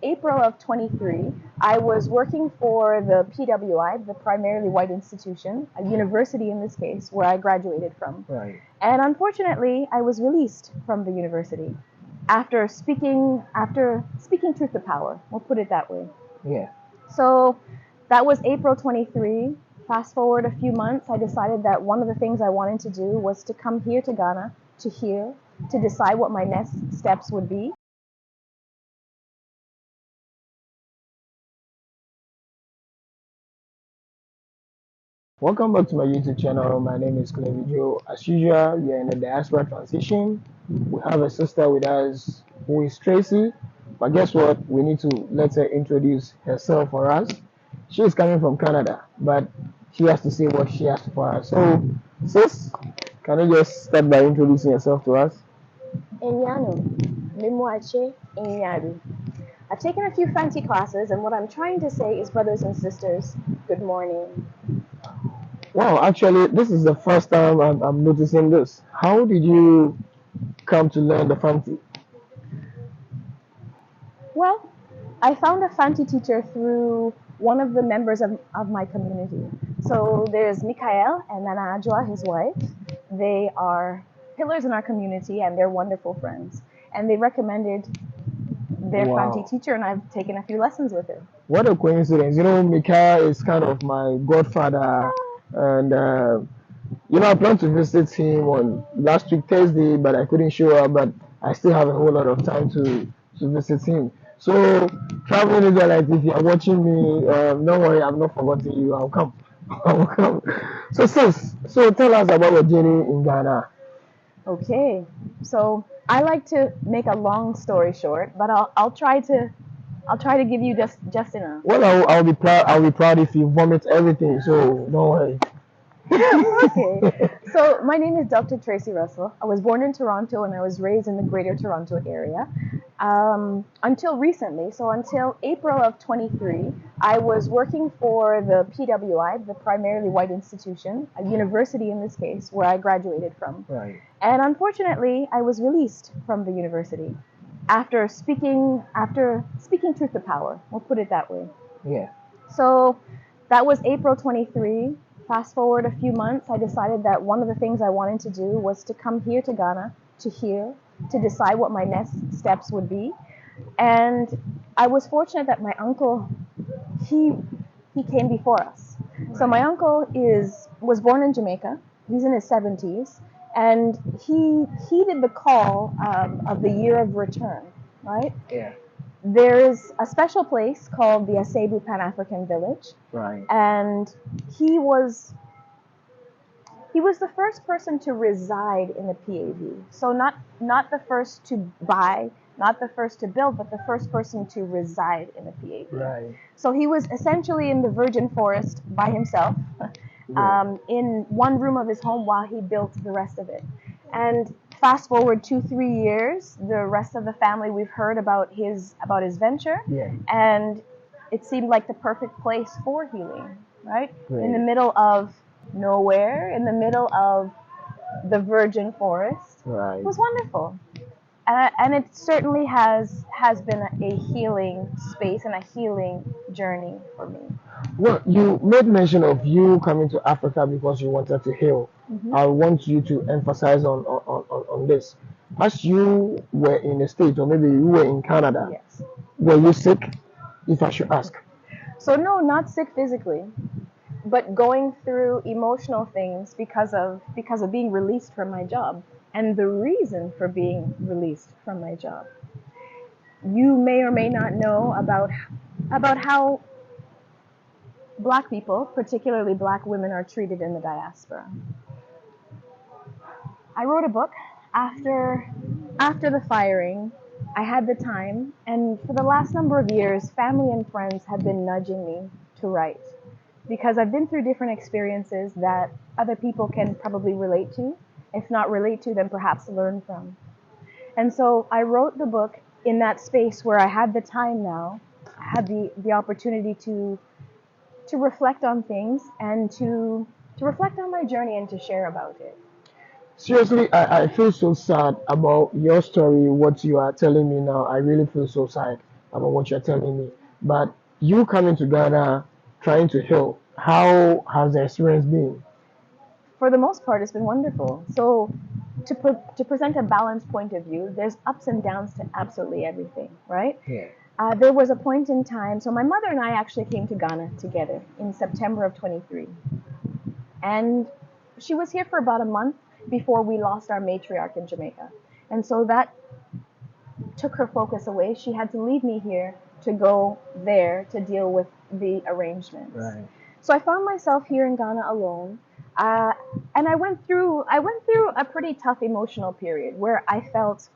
April of 23, I was working for the PWI, the primarily white institution, a university in this case, where I graduated from. Right. And unfortunately, I was released from the university after speaking truth to power. We'll put it that way. Yeah. So that was April 23. Fast forward a few months, I decided that one of the things I wanted to do was to come here to Ghana to heal, to decide what my next steps would be. Welcome back to my YouTube channel. My name is Aklevi. As usual, we are in the Diaspora transition. We have a sister with us who is Tracy. But guess what? We need to let her introduce herself for us. She is coming from Canada, but she has to say what she has for us. So, sis, can you just start by introducing yourself to us? Enyano, Mimwache, Enyaru. I've taken a few Fante classes, and what I'm trying to say is, brothers and sisters, good morning. Wow, actually, this is the first time I'm noticing this. How did you come to learn the Fante? Well, I found a Fante teacher through one of the members of my community. So there's Mikael and Nana Ajwa, his wife. They are pillars in our community, and they're wonderful friends. And they recommended their Fante teacher, and I've taken a few lessons with her. What a coincidence. You know, Mikael is kind of my godfather. And, I planned to visit him on last week, Thursday, but I couldn't show up. But I still have a whole lot of time to visit him. So, traveling Israelites, if you are watching me, don't worry, I'm not forgetting you. I'll come. I'll come. So, sis, tell us about your journey in Ghana. Okay. So, I like to make a long story short, but I'll try to give you just enough. Well, I'll be proud. I'll be proud if you vomit everything. So don't worry. Okay. So my name is Dr. Tracy Russell. I was born in Toronto and I was raised in the Greater Toronto area. Until recently, so until April of 23, I was working for the PWI, the primarily white institution, a university in this case, where I graduated from. Right. And unfortunately, I was released from the university after speaking truth to power. We'll put it that way. Yeah. So that was April 23. Fast forward a few months, I decided that one of the things I wanted to do was to come here to Ghana to heal, to decide what my next steps would be. And I was fortunate that my uncle, he came before us. So my uncle was born in Jamaica. He's in his 70s. And he heeded the call of the year of return, right? Yeah. There's a special place called the Asebu Pan-African Village. Right. And he was the first person to reside in the PAV. So not the first to buy, not the first to build, but the first person to reside in the PAV. Right. So he was essentially in the virgin forest by himself, in one room of his home while he built the rest of it. And fast forward 2-3 years, the rest of the family, we've heard about his venture. Yeah. And it seemed like the perfect place for healing, right? In the middle of nowhere, in the middle of the virgin forest. Right. It was wonderful. And it certainly has been a healing space and a healing journey for me. Well, you made mention of you coming to Africa because you wanted to heal. Mm-hmm. I want you to emphasize on this. As you were in the States, or maybe you were in Canada, yes. Were you sick, if I should ask? So no, not sick physically, but going through emotional things because of being released from my job. And the reason for being released from my job. You may or may not know about how Black people, particularly Black women, are treated in the diaspora. I wrote a book after the firing. I had the time, and for the last number of years, family and friends have been nudging me to write because I've been through different experiences that other people can probably relate to. If not relate to, then perhaps learn from. And so I wrote the book in that space where I had the time now, I had the opportunity to reflect on things and to reflect on my journey and to share about it. Seriously, I feel so sad about your story, what you are telling me now. I really feel so sad. about what you're telling me. But you coming to Ghana, trying to heal, how has the experience been? For the most part, it's been wonderful. So, to present a balanced point of view, there's ups and downs to absolutely everything, right? Yeah. There was a point in time, so my mother and I actually came to Ghana together in September of 23. And she was here for about a month before we lost our matriarch in Jamaica. And so that took her focus away. She had to leave me here to go there to deal with the arrangements. Right. So I found myself here in Ghana alone. And I went through a pretty tough emotional period where I felt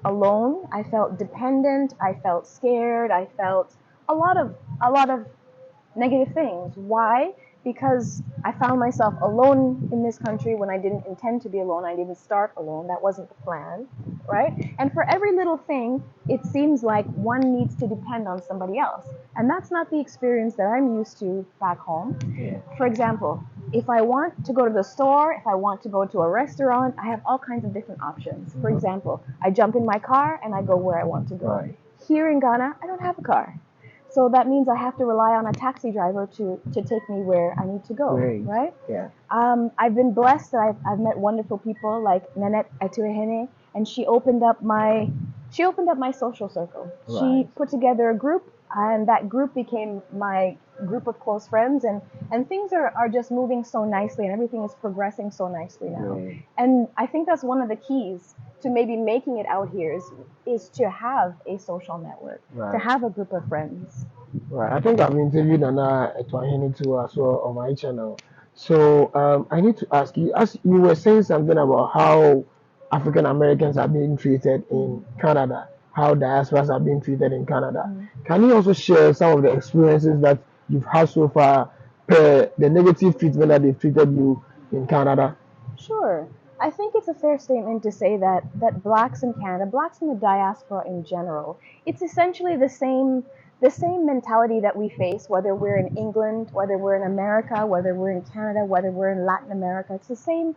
alone, I felt dependent, I felt scared, I felt a lot of negative things. Why? Because I found myself alone in this country when I didn't intend to be alone. I didn't start alone. That wasn't the plan, right? And for every little thing, it seems like one needs to depend on somebody else. And that's not the experience that I'm used to back home. Yeah. For example, if I want to go to the store, if I want to go to a restaurant, I have all kinds of different options. For example, I jump in my car and I go where I want to go. Right. Here in Ghana, I don't have a car. So that means I have to rely on a taxi driver to take me where I need to go, Great. right? Yeah. I've been blessed that I've met wonderful people like Nanette Atuehene, and she opened up my social circle. Right. She put together a group, and that group became my group of close friends, and things are just moving so nicely, and everything is progressing so nicely now. Right. And I think that's one of the keys to maybe making it out here is to have a social network, Right. to have a group of friends. Right. I think I've interviewed Nana Etwahini too as well on my channel. So I need to ask you, as you were saying something about how African Americans are being treated in Canada, how diasporas are being treated in Canada. Can you also share some of the experiences that you've had so far, per the negative treatment that they've treated you in Canada? Sure. I think it's a fair statement to say that blacks in Canada, blacks in the diaspora in general, it's essentially the same mentality that we face, whether we're in England, whether we're in America, whether we're in Canada, whether we're in Latin America. It's the same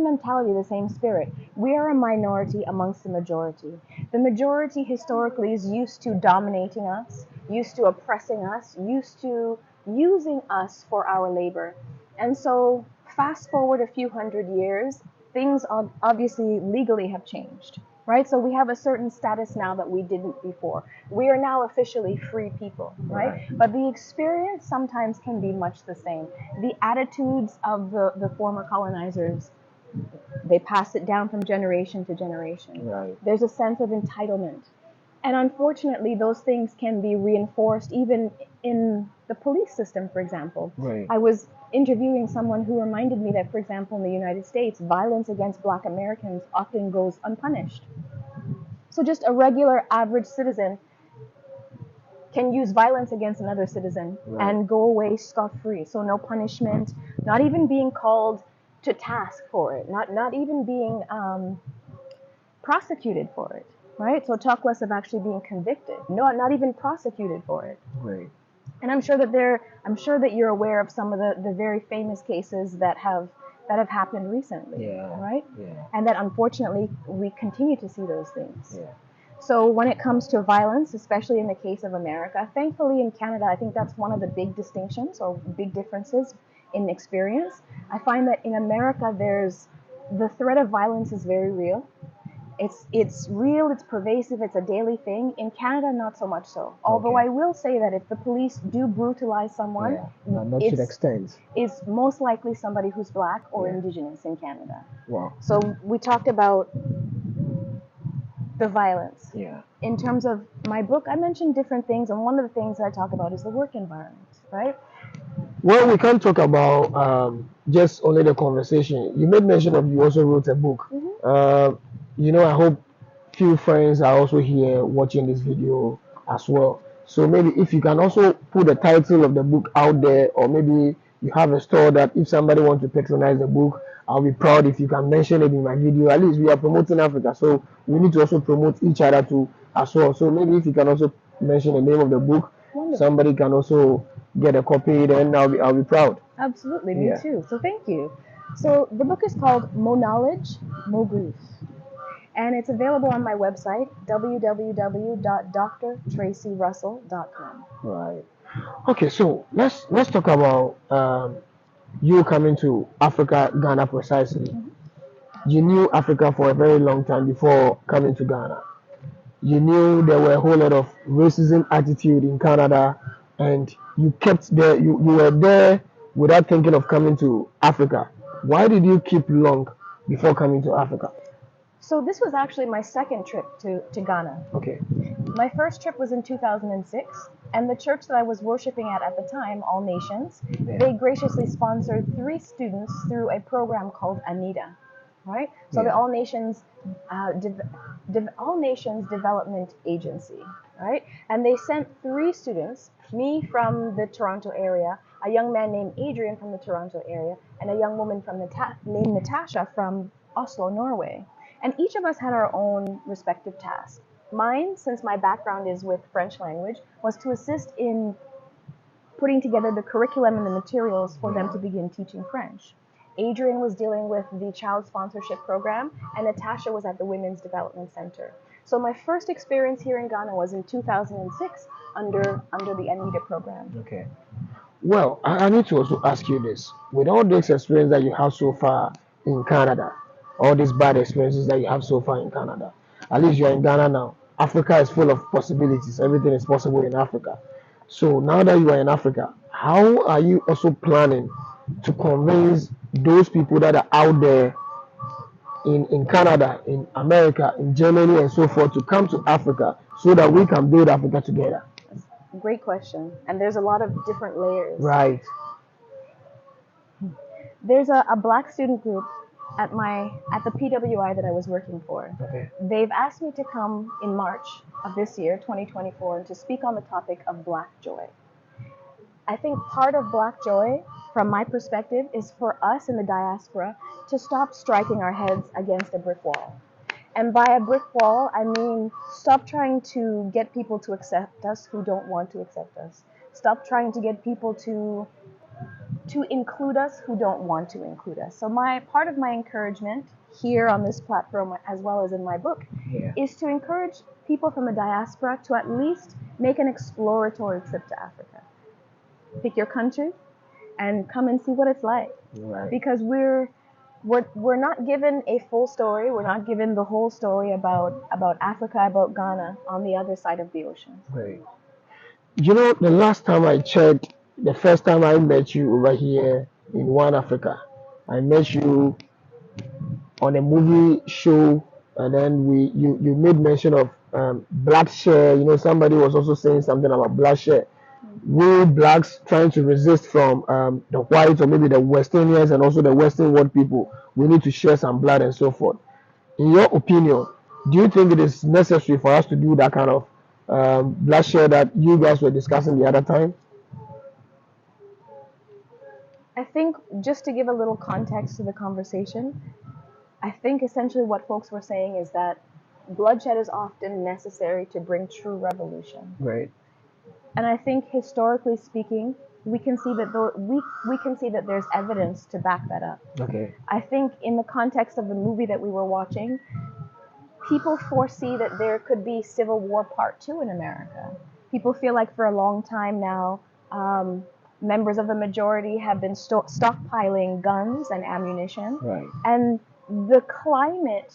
mentality, the same spirit. We are a minority amongst the majority. The majority historically is used to dominating us, used to oppressing us, used to using us for our labor. And so fast forward a few hundred years, things obviously legally have changed, right? So we have a certain status now that we didn't before. We are now officially free people, right? But the experience sometimes can be much the same. The attitudes of the former colonizers, they pass it down from generation to generation. Right. There's a sense of entitlement. And unfortunately, those things can be reinforced even in the police system, for example. Right. I was interviewing someone who reminded me that, for example, in the United States, violence against Black Americans often goes unpunished. So just a regular average citizen can use violence against another citizen and go away scot-free. So no punishment, not even being called to task for it, not even being prosecuted for it. Right? So talk less of actually being convicted. No, not even prosecuted for it. Right. And I'm sure that you're aware of some of the very famous cases that have happened recently. Yeah. Right? Yeah. And that unfortunately we continue to see those things. Yeah. So when it comes to violence, especially in the case of America, thankfully in Canada, I think that's one of the big distinctions or big differences in experience. I find that in America the threat of violence is very real. It's real, it's pervasive, it's a daily thing. In Canada, not so much so. Although I will say that if the police do brutalize someone, not to the extent, it's most likely somebody who's Black or Indigenous in Canada. Wow. So we talked about the violence. Yeah. In terms of my book, I mentioned different things, and one of the things that I talk about is the work environment, right? Well, we can't talk about just only the conversation. You made mention of you also wrote a book. I hope few friends are also here watching this video as well. So maybe if you can also put the title of the book out there, or maybe you have a store that if somebody wants to patronize the book, I'll be proud if you can mention it in my video. At least we are promoting Africa, so we need to also promote each other too as well. So maybe if you can also mention the name of the book, somebody can also get a copy, then I'll be proud. Absolutely, me too. So thank you. So the book is called Mo Knowledge, Mo Grief. And it's available on my website, www.drtracyrussell.com. Right. Okay, so let's talk about you coming to Africa, Ghana precisely. You knew Africa for a very long time before coming to Ghana. You knew there were a whole lot of racism attitude in Canada, and you kept there. You were there without thinking of coming to Africa. Why did you keep long before coming to Africa? So this was actually my second trip to Ghana. Okay. My first trip was in 2006, and the church that I was worshiping at the time, All Nations, they graciously sponsored 3 students through a program called ANITA, right? So the All Nations, All Nations Development Agency, right? And they sent 3 students, me from the Toronto area, a young man named Adrian from the Toronto area, and a young woman from named Natasha from Oslo, Norway. And each of us had our own respective tasks. Mine, since my background is with French language, was to assist in putting together the curriculum and the materials for them to begin teaching French. Adrian was dealing with the child sponsorship program, and Natasha was at the Women's Development Center. So my first experience here in Ghana was in 2006 under the ANITA program. Okay. Well, I need to also ask you this. With all this experience that you have so far in Canada, all these bad experiences that you have so far in Canada, at least you're in Ghana now. Africa is full of possibilities. Everything is possible in Africa. So now that you are in Africa, how are you also planning to convince those people that are out there in Canada, in America, in Germany, and so forth to come to Africa so that we can build Africa together? Great question. And there's a lot of different layers. Right. There's a black student group at the PWI that I was working for. Okay. They've asked me to come in March of this year, 2024, to speak on the topic of Black joy. I think part of Black joy, from my perspective, is for us in the diaspora to stop striking our heads against a brick wall. And by a brick wall, I mean stop trying to get people to accept us who don't want to accept us. Stop trying to get people to include us who don't want to include us. So part of my encouragement here on this platform, as well as in my book, is to encourage people from the diaspora to at least make an exploratory trip to Africa. Pick your country and come and see what it's like. Right. Because we're not given a full story. We're not given the whole story about Africa, about Ghana on the other side of the ocean. Right. You know, the last time I checked, the first time I met you over here in One Africa, I met you on a movie show, and then you made mention of black share. You know, somebody was also saying something about black share. We blacks trying to resist from the whites or maybe the Westernians and also the Western world people. We need to share some blood and so forth. In your opinion, do you think it is necessary for us to do that kind of blood share that you guys were discussing the other time? I think just to give a little context to the conversation, I think essentially what folks were saying is that bloodshed is often necessary to bring true revolution. Right. And I think historically speaking, we can see that we can see that there's evidence to back that up. Okay. I think in the context of the movie that we were watching, people foresee that there could be Civil War Part 2 in America. People feel like for a long time now, members of the majority have been stockpiling guns and ammunition. Right. And the climate,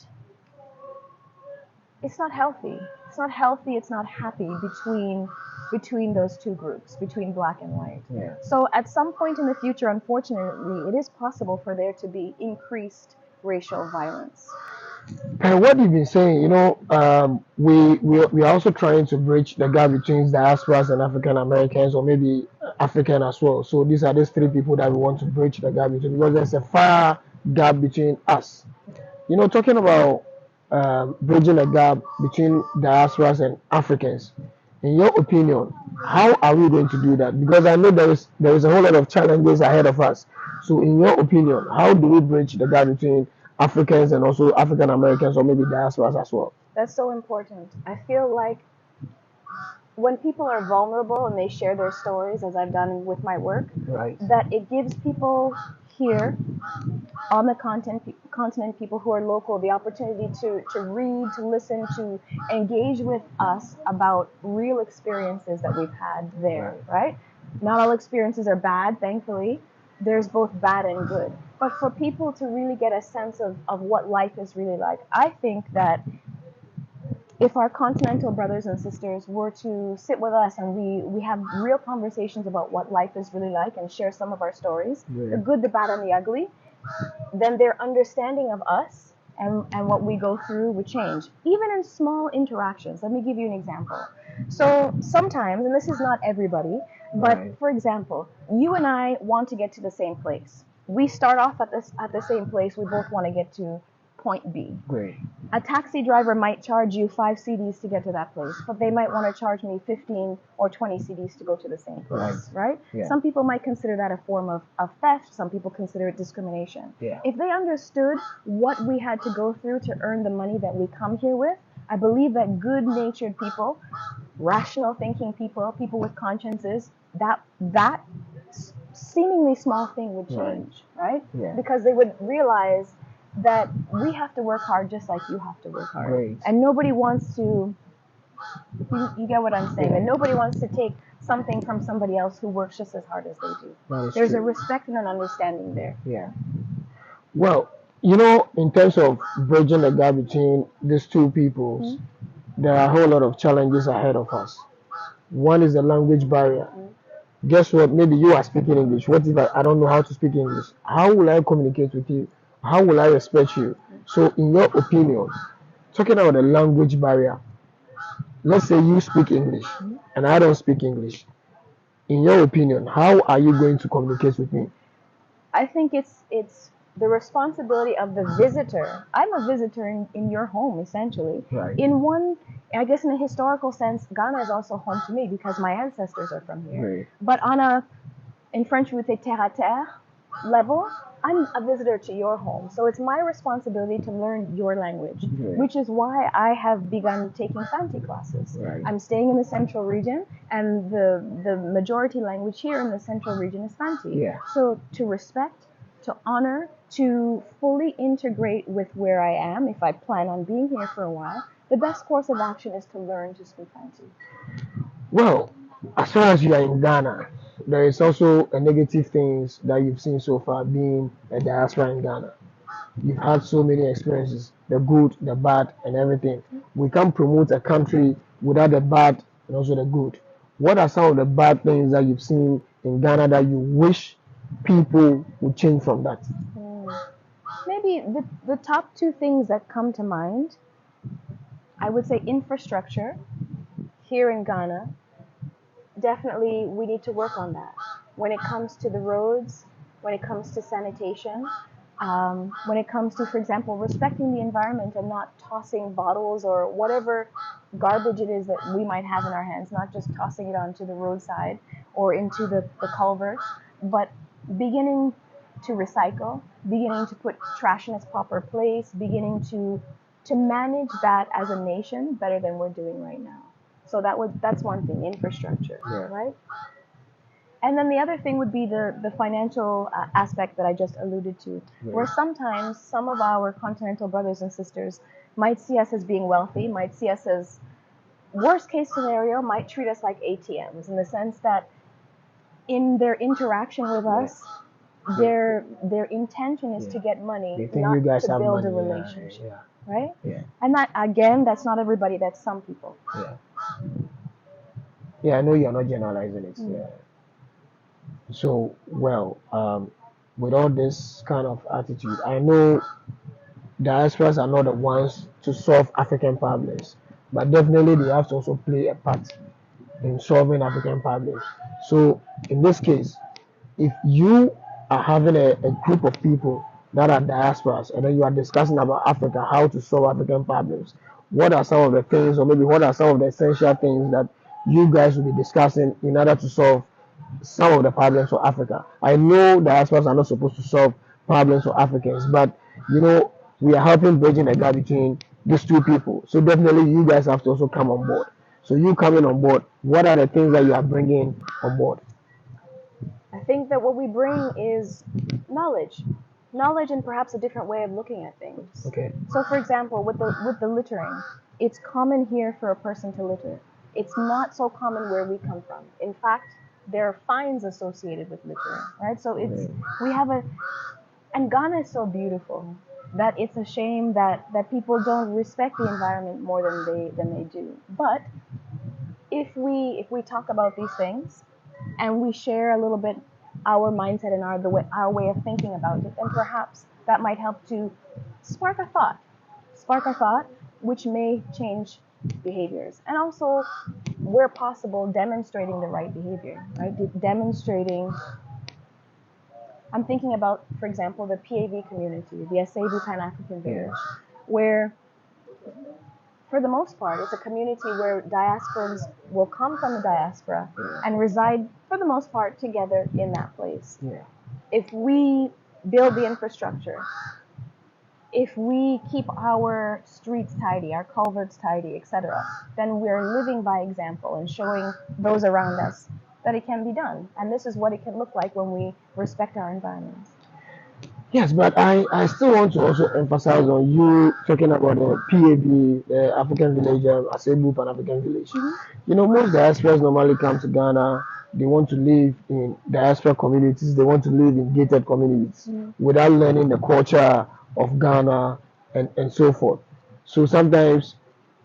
it's not healthy. It's not healthy, it's not happy between those two groups, between black and white. Yeah. So at some point in the future, unfortunately, it is possible for there to be increased racial violence. And what you've been saying, you know, we are also trying to bridge the gap between diasporas and African Americans, or maybe African as well. So these are these 3 people that we want to bridge the gap between, because there's a far gap between us. You know, talking about bridging the gap between diasporas and Africans. In your opinion, how are we going to do that? Because I know there is a whole lot of challenges ahead of us. So in your opinion, how do we bridge the gap between Africans and also African Americans, or maybe diasporas as well? That's so important. I feel like when people are vulnerable and they share their stories, as I've done with my work, Right. that it gives people here on the subcontinent people who are local the opportunity to read, to listen, to engage with us about real experiences that we've had there, right? Not all experiences are bad, thankfully. There's both bad and good. But for people to really get a sense of what life is really like, I think that if our continental brothers and sisters were to sit with us and we have real conversations about what life is really like and share some of our stories, the good, the bad, and the ugly, then their understanding of us and what we go through would change. Even in small interactions. Let me give you an example. So sometimes, and this is not everybody, but for example, you and I want to get to the same place. We start off at the same place. We both want to get to point B. Great. A taxi driver might charge you 5 CDs to get to that place, but they might want to charge me 15 or 20 CDs to go to the same place, right? Yeah. Some people might consider that a form of theft. Some people consider it discrimination. Yeah. If they understood what we had to go through to earn the money that we come here with, I believe that good-natured people, rational thinking people, people with consciences, that seemingly small thing would change, right? Yeah. Because they would realize that we have to work hard just like you have to work hard. Great. And nobody wants to, you get what I'm saying, and nobody wants to take something from somebody else who works just as hard as they do. There's a respect and an understanding there. Yeah. Well, you know, in terms of bridging the gap between these two peoples, there are a whole lot of challenges ahead of us. One is the language barrier. Guess what? Maybe you are speaking English. What if I don't know how to speak English? How will I communicate with you? How will I respect you? So, in your opinion, talking about the language barrier, let's say you speak English and I don't speak English. In your opinion, how are you going to communicate with me? I think it's the responsibility of the visitor. I'm a visitor in your home, essentially. Right. I guess in a historical sense, Ghana is also home to me because my ancestors are from here. Right. But in French we would say terre à terre level, I'm a visitor to your home. So it's my responsibility to learn your language, which is why I have begun taking Fante classes. Right. I'm staying in the central region, and the majority language here in the central region is Fante. Yeah. So to respect, to honor, to fully integrate with where I am, if I plan on being here for a while, the best course of action is to learn to speak Fante. Well, as far as you are in Ghana, there is also a negative things that you've seen so far being a diaspora in Ghana. You've had so many experiences, the good, the bad, and everything. We can't promote a country without the bad and also the good. What are some of the bad things that you've seen in Ghana that you wish people would change from that? Maybe the top 2 things that come to mind, I would say infrastructure here in Ghana. Definitely we need to work on that. When it comes to the roads, when it comes to sanitation, when it comes to, for example, respecting the environment and not tossing bottles or whatever garbage it is that we might have in our hands, not just tossing it onto the roadside or into the culvert, but beginning to recycle, beginning to put trash in its proper place, beginning to manage that as a nation better than we're doing right now. So that's one thing, infrastructure, right? And then the other thing would be the financial aspect that I just alluded to, where sometimes some of our continental brothers and sisters might see us as being wealthy, might see us as, worst case scenario, might treat us like ATMs, in the sense that in their interaction with us, their intention is to get money, not to build a relationship. Right? Yeah. And that, again, that's not everybody, that's some people. Yeah. Yeah, I know you're not generalizing it. Yeah. So, well, with all this kind of attitude, I know diasporas are not the ones to solve African problems, but definitely they have to also play a part in solving African problems. So, in this case, if you are having a group of people that are diasporas and then you are discussing about Africa, how to solve African problems, what are some of the things, or maybe what are some of the essential things that you guys will be discussing in order to solve some of the problems for Africa? I know diasporas are not supposed to solve problems for Africans, but you know, we are helping bridging the gap between these two people. So definitely you guys have to also come on board. So you coming on board, what are the things that you are bringing on board? I think that what we bring is knowledge. knowledge and perhaps a different way of looking at things. Okay. So, for example, with the littering, it's common here for a person to litter. It's not so common where we come from. In fact, there are fines associated with littering, right? So it's we have a, and Ghana is so beautiful that it's a shame that people don't respect the environment more than they do. But if we talk about these things and we share a little bit our mindset and our way of thinking about it, then perhaps that might help to spark a thought which may change behaviors, and also, where possible, demonstrating the right behavior, right? Demonstrating. I'm thinking about, for example, the PAV community, the Asebu Pan-African Village, where, for the most part, it's a community where diasporans will come from the diaspora and reside, for the most part, together in that place. Yeah. If we build the infrastructure, if we keep our streets tidy, our culverts tidy, etc., then we're living by example and showing those around us that it can be done. And this is what it can look like when we respect our environment. Yes, but I still want to also emphasize on you talking about the PAV, the African Village, Asebu Pan African Village. You know, most diasporas normally come to Ghana. They want to live in diaspora communities. They want to live in gated communities without learning the culture of Ghana and so forth. So sometimes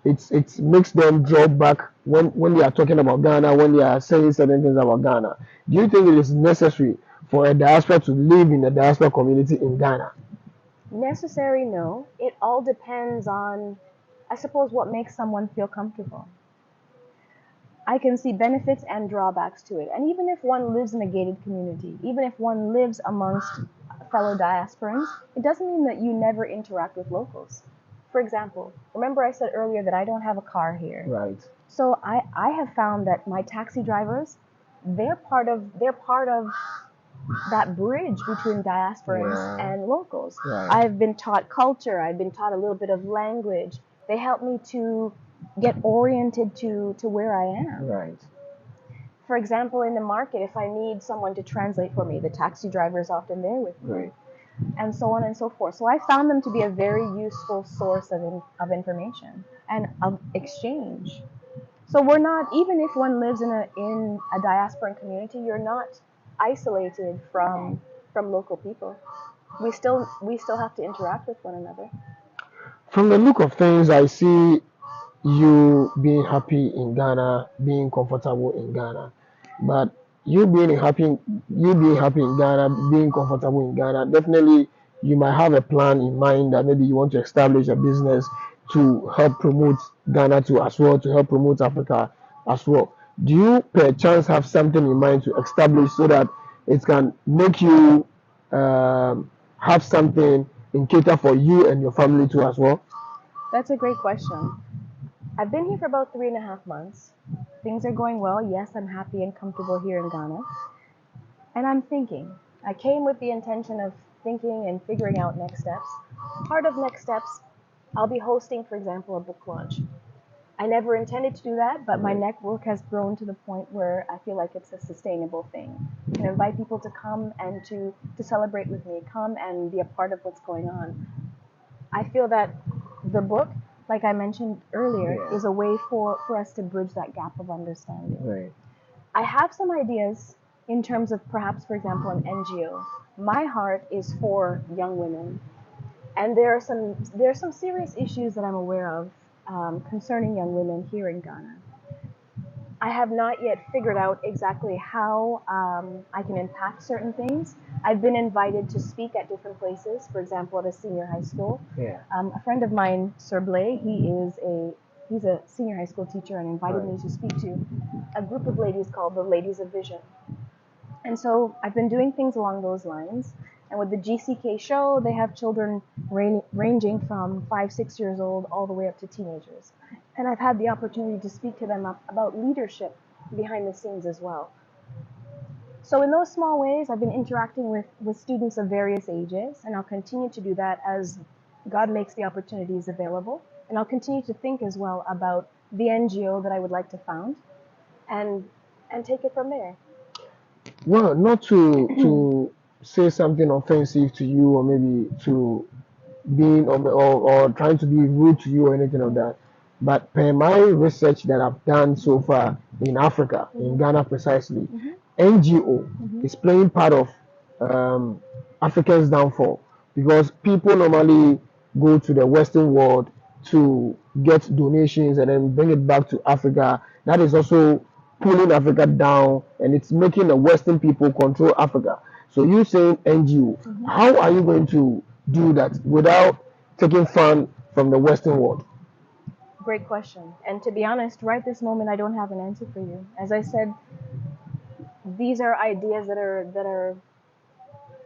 it makes them draw back when they are talking about Ghana, when they are saying certain things about Ghana. Do you think it is necessary for a diaspora to live in a diaspora community in Ghana? Necessary, no. It all depends on, I suppose, what makes someone feel comfortable. I can see benefits and drawbacks to it. And even if one lives in a gated community, even if one lives amongst fellow diasporans, it doesn't mean that you never interact with locals. For example, remember I said earlier that I don't have a car here. Right. So I have found that my taxi drivers, they're part of that bridge between diasporans and locals. Right. I've been taught culture, I've been taught a little bit of language. They help me to get oriented to where I am. Right. For example, in the market, if I need someone to translate for me, the taxi driver is often there with me. Right. And so on and so forth. So I found them to be a very useful source of information and of exchange. So we're not, even if one lives in a diasporan community, you're not isolated from local people. We still have to interact with one another. From the look of things, I see you being happy in Ghana, being comfortable in Ghana. But you being happy in Ghana, being comfortable in Ghana, definitely you might have a plan in mind that maybe you want to establish a business to help promote Ghana to as well, to help promote Africa as well. Do you perchance have something in mind to establish so that it can make you have something in cater for you and your family too as well? That's a great question. I've been here for about 3.5 months. Things are going well. Yes, I'm happy and comfortable here in Ghana. And I'm thinking. I came with the intention of thinking and figuring out next steps. Part of next steps, I'll be hosting, for example, a book launch. I never intended to do that, but my network has grown to the point where I feel like it's a sustainable thing. I can invite people to come and to celebrate with me, come and be a part of what's going on. I feel that the book, like I mentioned earlier, is a way for us to bridge that gap of understanding. Right. I have some ideas in terms of perhaps, for example, an NGO. My heart is for young women, and there are some serious issues that I'm aware of concerning young women here in Ghana. I have not yet figured out exactly how I can impact certain things. I've been invited to speak at different places, for example, at a senior high school. Yeah. A friend of mine, Sir Blay, he's a senior high school teacher and invited me to speak to a group of ladies called the Ladies of Vision. And so I've been doing things along those lines. And with the GCK show, they have children ranging from 5, 6 years old all the way up to teenagers. And I've had the opportunity to speak to them about leadership behind the scenes as well. So in those small ways, I've been interacting with students of various ages, and I'll continue to do that as God makes the opportunities available. And I'll continue to think as well about the NGO that I would like to found and take it from there. Well, not to say something offensive to you, or maybe to being or trying to be rude to you or anything of that. But per my research that I've done so far in Africa, in Ghana precisely, NGO is playing part of Africa's downfall, because people normally go to the Western world to get donations and then bring it back to Africa. That is also pulling Africa down, and it's making the Western people control Africa. So you saying NGO, how are you going to do that without taking fund from the Western world? Great question. And to be honest, right this moment, I don't have an answer for you. As I said, these are ideas that are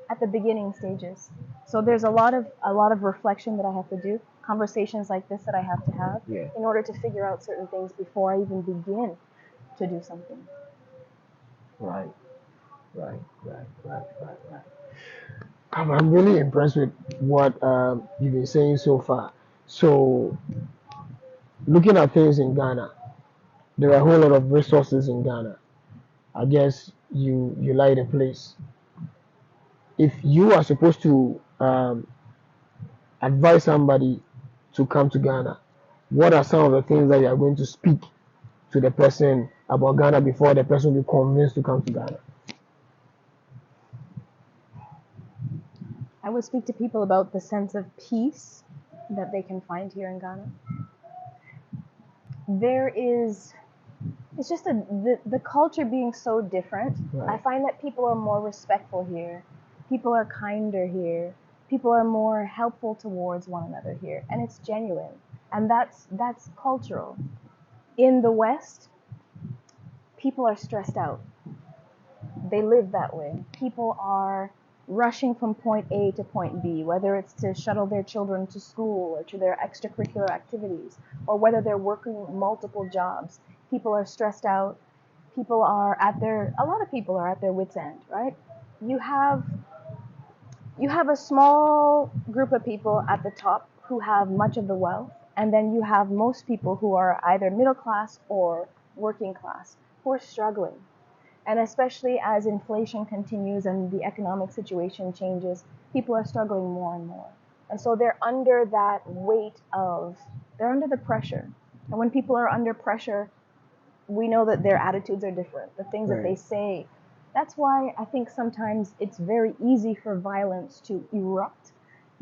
at the beginning stages. So there's a lot of reflection that I have to do, conversations like this that I have to have in order to figure out certain things before I even begin to do something. Right. I'm really impressed with what you've been saying so far. So, looking at things in Ghana, there are a whole lot of resources in Ghana. I guess you like the place. If you are supposed to advise somebody to come to Ghana, what are some of the things that you are going to speak to the person about Ghana before the person will be convinced to come to Ghana? I would speak to people about the sense of peace that they can find here in Ghana. It's just the culture being so different. Right. I find that people are more respectful here. People are kinder here. People are more helpful towards one another here. And it's genuine. And that's cultural. In the West, people are stressed out. They live that way. People are rushing from point A to point B, whether it's to shuttle their children to school or to their extracurricular activities, or whether they're working multiple jobs. People are stressed out. A lot of people are at their wits' end, right? You have a small group of people at the top who have much of the wealth, and then you have most people who are either middle class or working class who are struggling. And especially as inflation continues and the economic situation changes, people are struggling more and more. And so they're under that they're under the pressure. And when people are under pressure, we know that their attitudes are different, the things that they say. That's why I think sometimes it's very easy for violence to erupt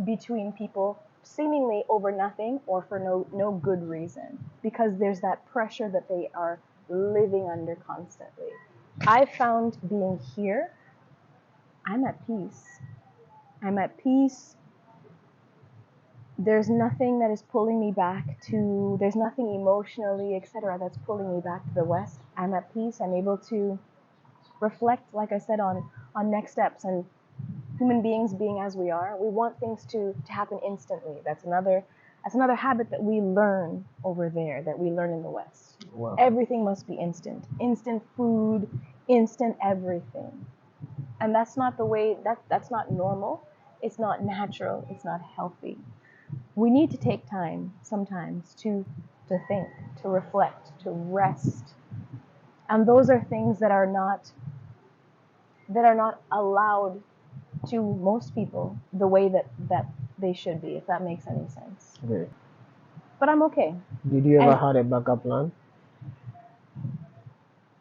between people, seemingly over nothing or for no good reason, because there's that pressure that they are living under constantly. I found being here, I'm at peace. I'm at peace. There's nothing that is pulling me back there's nothing emotionally, etc., that's pulling me back to the West. I'm at peace. I'm able to reflect, like I said, on next steps, and human beings being as we are. We want things to happen instantly. That's another habit that we learn over there, that we learn in the West. Wow. Everything must be instant. Instant food, instant everything. And that's not the way, that's not normal. It's not natural. It's not healthy. We need to take time sometimes to think, to reflect, to rest. And those are things that are not allowed to most people the way that they should be, if that makes any sense. Okay. But I'm okay. Did you ever have a backup plan?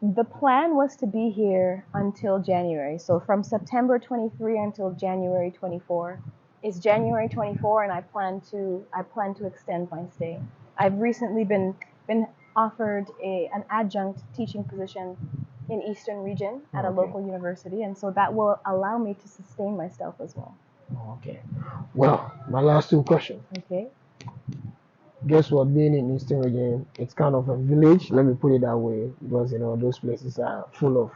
The plan was to be here until January. So from September 23 until January 24. It's January 24, and I plan to extend my stay. I've recently been offered an adjunct teaching position in Eastern Region at a local university, and so that will allow me to sustain myself as well. Okay. Well, my last two questions. Okay. Guess what? Being in Eastern Region, it's kind of a village. Let me put it that way, because those places are full of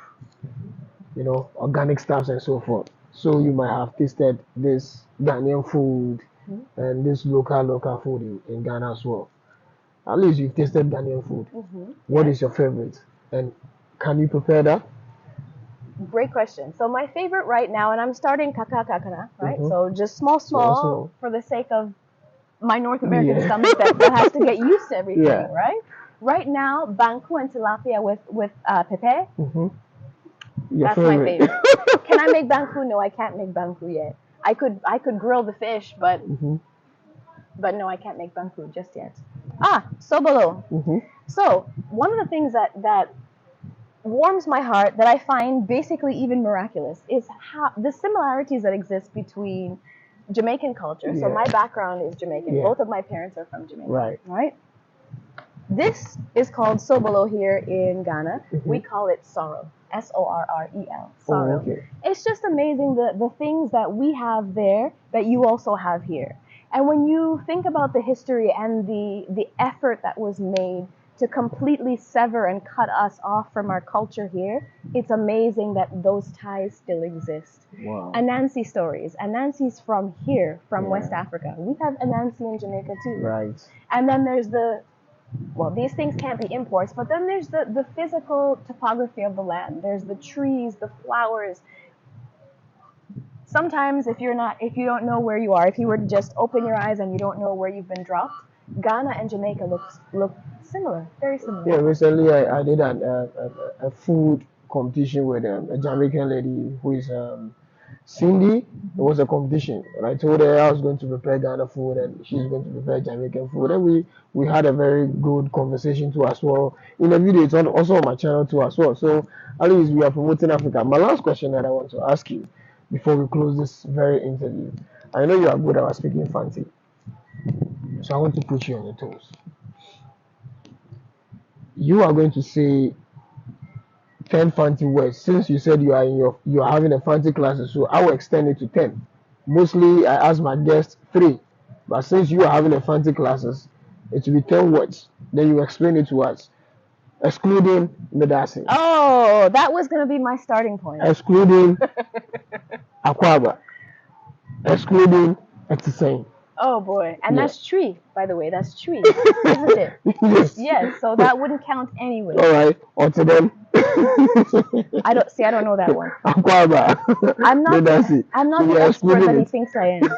organic stuffs and so forth. So you might have tasted this Ghanaian food and this local food in Ghana as well. At least you've tasted Ghanaian food. What is your favorite? And can you prepare that? Great question. So my favorite right now, and I'm starting kakana, right? So just small for the sake of my North American stomach that has to get used to everything, right? Right now, banku and tilapia with pepe. Your That's favorite. my favorite. Can I make banku? No, I can't make banku yet. I could grill the fish, but no, I can't make banku just yet. Sobolo. So one of the things that warms my heart, that I find basically even miraculous, is how the similarities that exist between Jamaican culture. So my background is Jamaican. Both of my parents are from Jamaica. Right? This is called Sobolo here in Ghana. We call it sorrel. Sorrel. Sorrel. Okay. It's just amazing the things that we have there that you also have here. And when you think about the history and the effort that was made to completely sever and cut us off from our culture here, it's amazing that those ties still exist. Wow. Anansi stories. Anansi's from here, from West Africa. We have Anansi in Jamaica too. Right. And then there's these things can't be imports, but then there's the physical topography of the land. There's the trees, the flowers. Sometimes if you don't know where you are, if you were to just open your eyes and you don't know where you've been dropped, Ghana and Jamaica look similar, very similar. Yeah, recently I did a food competition with a Jamaican lady who is Cindy. It was a competition, and I told her I was going to prepare Ghana food and she's going to prepare Jamaican food, and we had a very good conversation too as well. In the video, it's also on my channel too as well. So at least we are promoting Africa. My last question that I want to ask you before we close this very interview, I know you are good at speaking Fante, so I want to put you on your toes. You are going to say 10 Fante words. Since you said you are having a Fante classes, so I will extend it to 10. Mostly I ask my guests 3, but since you are having a Fante classes, it will be 10 words. Then you explain it to us, excluding Medasi. Oh, that was going to be my starting point. Excluding Akwaba, excluding Etisane. Oh boy, and that's tree, by the way. That's tree, isn't it? Yes. So that wouldn't count anyway. All right. Or to them. I don't know that one. I'm not the expert that he thinks I am.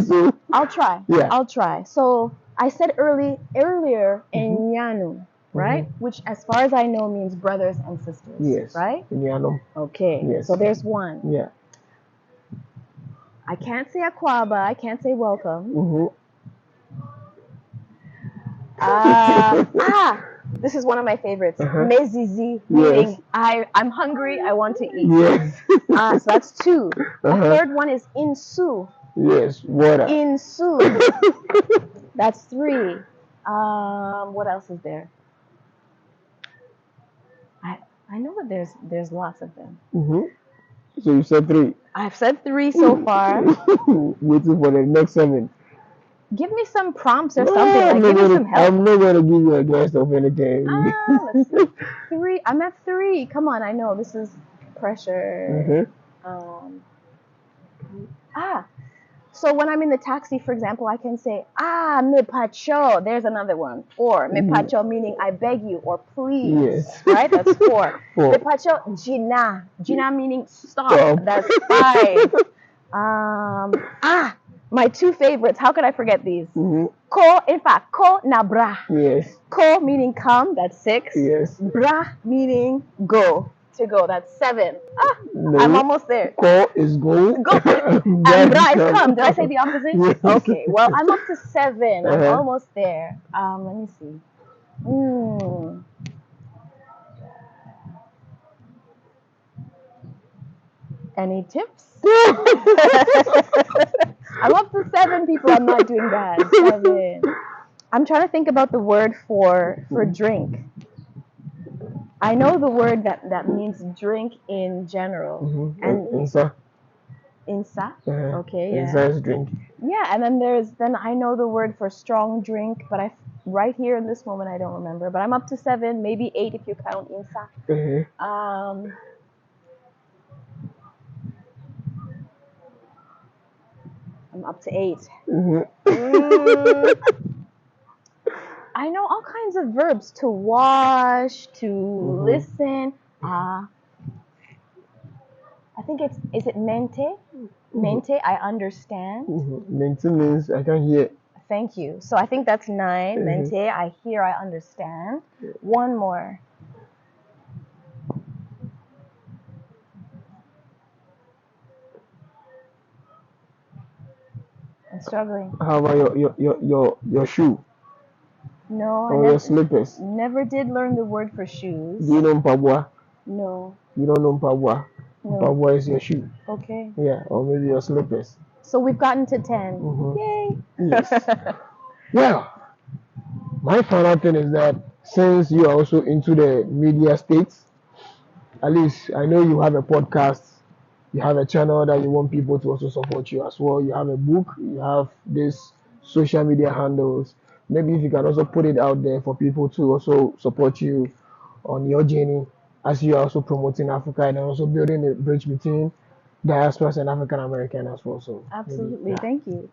So, I'll try. Yeah. I'll try. So I said earlier Enyanu, right? Which, as far as I know, means brothers and sisters. Yes. Right? Enyanu. Okay. Yes. So there's one. Yeah. I can't say Akwaba. I can't say welcome. This is one of my favorites. Mezizi, meaning I'm hungry. I want to eat. Yes. So that's 2. The third one is Insu. Yes, water. Insu. That's 3. What else is there? I know that there's lots of them. So you said 3. I've said 3 so far. Waiting for the next 7. Give me some prompts or something. Give me some help. I'm not going to give you a guess of anything. Let's see. 3. I'm at 3. Come on, I know this is pressure. So when I'm in the taxi, for example, I can say, me pacho. There's another one. 4. Me pacho meaning I beg you or please. Yes. Right? That's 4. Me pacho, jina. Jina meaning stop. That's 5. My 2 favorites. How could I forget these? Ko, in fact, ko na bra. Yes. Ko meaning come. That's 6. Yes. Bra meaning go. To go. That's 7. No. I'm almost there. Ko is go. Go. And bra is come. Did I say the opposite? Yes. Okay. Well, I'm up to 7. I'm almost there. Let me see. Any tips? I'm up to 7 people. I'm not doing bad. 7. I'm trying to think about the word for drink. I know the word that means drink in general. And Insa. Insa? Okay, yeah. Insa is drink. Yeah, and then I know the word for strong drink, but right here in this moment I don't remember. But I'm up to 7, maybe 8 if you count Insa. I'm up to 8. I know all kinds of verbs. To wash, to listen. I think is it mente? Mente, I understand. Mente means I can hear. Thank you. So I think that's 9. Mente, I hear, I understand. One more. Struggling. How about your shoe No, or your slippers? never did learn the word for shoes. Do you know mpabwa? No. You don't know mpabwa? No. Mpabwa is your shoe. Okay. Yeah, or maybe your slippers. So we've gotten to 10. Mhm. Yay! Yes. Well, my final thing is that since you are also into the media states, at least I know you have a podcast, you have a channel that you want people to also support you as well. You have a book, you have this social media handles. Maybe if you can also put it out there for people to also support you on your journey as you are also promoting Africa and also building a bridge between diasporas and African American as well. So Absolutely. maybe, yeah. Thank you.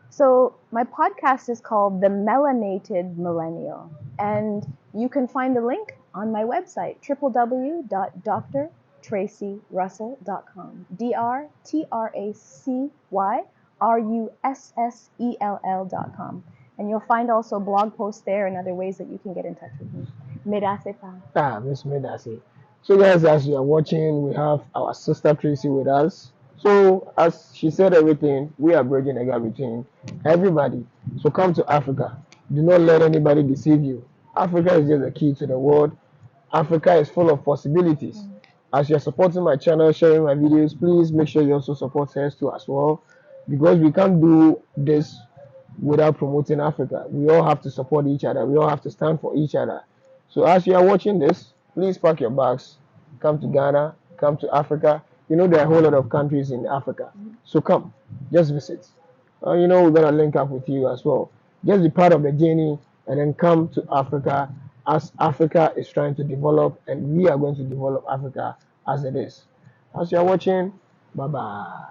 So my podcast is called The Melanated Millennial, and you can find the link on my website, www.drtracyrussell.com. DrTracyRussell.com. And you'll find also blog posts there and other ways that you can get in touch with me. Merasepa. Miss Medasi. So guys, as you are watching, we have our sister Tracy with us. So as she said everything, we are bridging the gap between everybody. So come to Africa. Do not let anybody deceive you. Africa is just the key to the world. Africa is full of possibilities. As you're supporting my channel, sharing my videos, please make sure you also support hers too as well. Because we can't do this without promoting Africa. We all have to support each other. We all have to stand for each other. So as you are watching this, please pack your bags, come to Ghana, come to Africa. You know there are a whole lot of countries in Africa. So come, just visit. You know we're gonna link up with you as well. Just be part of the journey and then come to Africa as Africa is trying to develop and we are going to develop Africa as it is. As you are watching, bye bye.